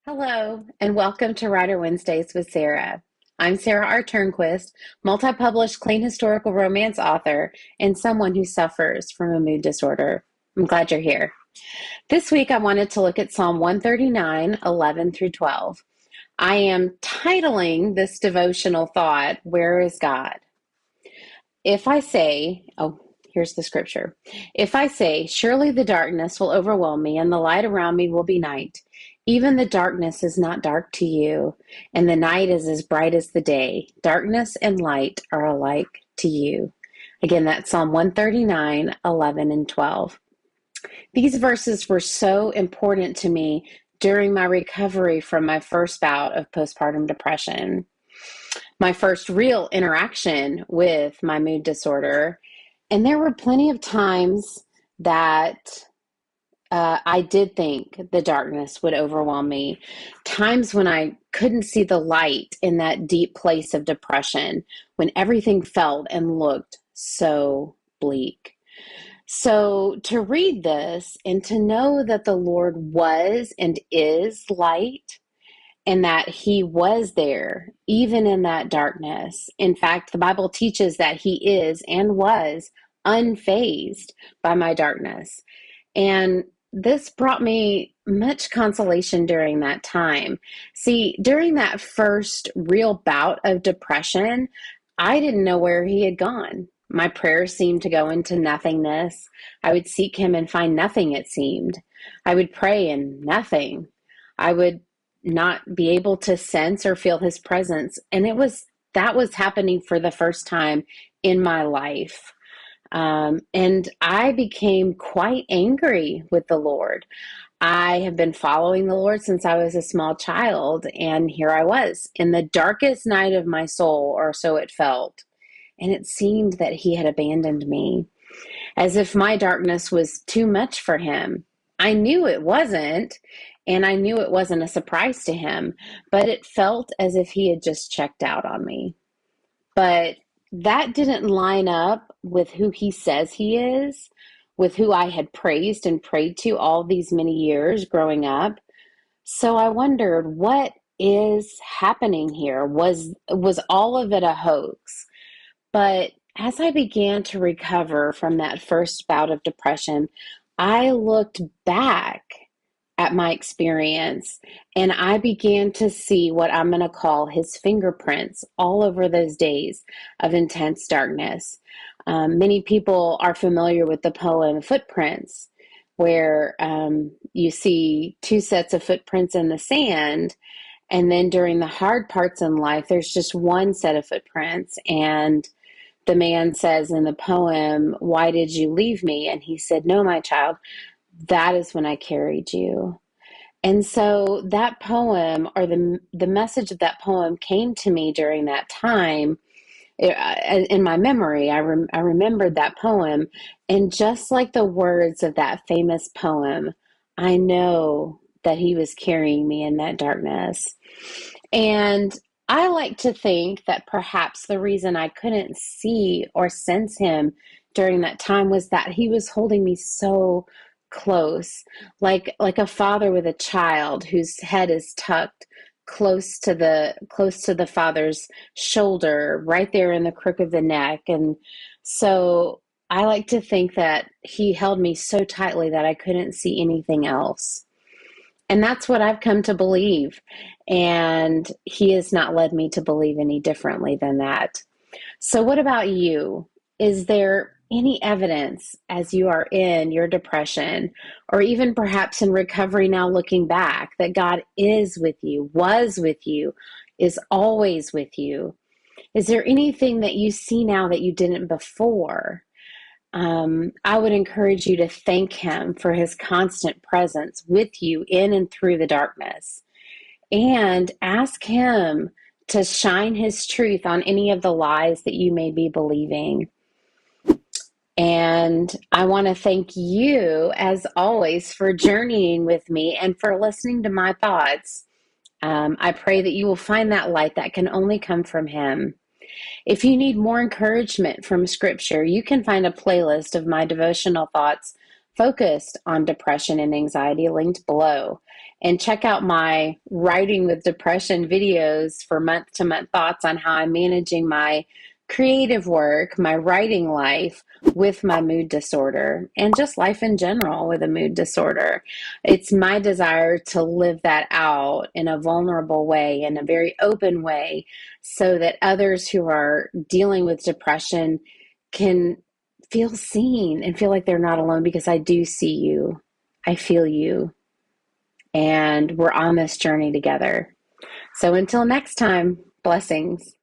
Hello, and welcome to Writer Wednesdays with Sara. I'm Sara R. Turnquist, multi-published clean historical romance author and someone who suffers from a mood disorder. I'm glad you're here. This week, I wanted to look at Psalm 139, 11 through 12. I am titling this devotional thought, Where is God? If I say, here's the scripture. If I say, surely the darkness will overwhelm me and the light around me will be night, even the darkness is not dark to you, and the night is as bright as the day. Darkness and light are alike to you. Again, that's Psalm 139, 11 and 12. These verses were so important to me during my recovery from my first bout of postpartum depression, my first real interaction with my mood disorder. And there were plenty of times that I did think the darkness would overwhelm me. Times when I couldn't see the light in that deep place of depression, when everything felt and looked so bleak. So to read this and to know that the Lord was and is light, and that he was there even in that darkness. In fact, the Bible teaches that he is and was unfazed by my darkness. And this brought me much consolation during that time. See, during that first real bout of depression, I didn't know where he had gone. My prayers seemed to go into nothingness. I would seek him and find nothing, it seemed. I would pray and nothing. I would not be able to sense or feel his presence. And that was happening for the first time in my life. And I became quite angry with the Lord. I have been following the Lord since I was a small child, and here I was in the darkest night of my soul, or so it felt. And it seemed that he had abandoned me, as if my darkness was too much for him. I knew it wasn't, and I knew it wasn't a surprise to him, but it felt as if he had just checked out on me. But that didn't line up with who he says he is, with who I had praised and prayed to all these many years growing up. So I wondered, what is happening here? Was all of it a hoax? But as I began to recover from that first bout of depression, I looked back at my experience and I began to see what I'm going to call his fingerprints all over those days of intense darkness. Many people are familiar with the poem Footprints, where you see two sets of footprints in the sand. And then during the hard parts in life, there's just one set of footprints. And the man says in the poem, "Why did you leave me?" And he said, "No, my child, that is when I carried you." And so that poem, or the message of that poem, came to me during that time. In my memory, I remembered that poem, and just like the words of that famous poem, I know that he was carrying me in that darkness. And I like to think that perhaps the reason I couldn't see or sense him during that time was that he was holding me so close, like a father with a child whose head is tucked close to the father's shoulder, right there in the crook of the neck. And so I like to think that he held me so tightly that I couldn't see anything else. And that's what I've come to believe. And he has not led me to believe any differently than that. So, what about you? Is there any evidence as you are in your depression, or even perhaps in recovery now looking back, that God is with you, was with you, is always with you? Is there anything that you see now that you didn't before? I would encourage you to thank him for his constant presence with you in and through the darkness, and ask him to shine his truth on any of the lies that you may be believing. And I want to thank you, as always, for journeying with me and for listening to my thoughts. I pray that you will find that light that can only come from him. If you need more encouragement from Scripture, you can find a playlist of my devotional thoughts focused on depression and anxiety linked below. And check out my Writing with Depression videos for month to month thoughts on how I'm managing my creative work, my writing life with my mood disorder, and just life in general with a mood disorder. It's my desire to live that out in a vulnerable way, in a very open way, so that others who are dealing with depression can feel seen and feel like they're not alone, because I do see you. I feel you. And we're on this journey together. So until next time, blessings.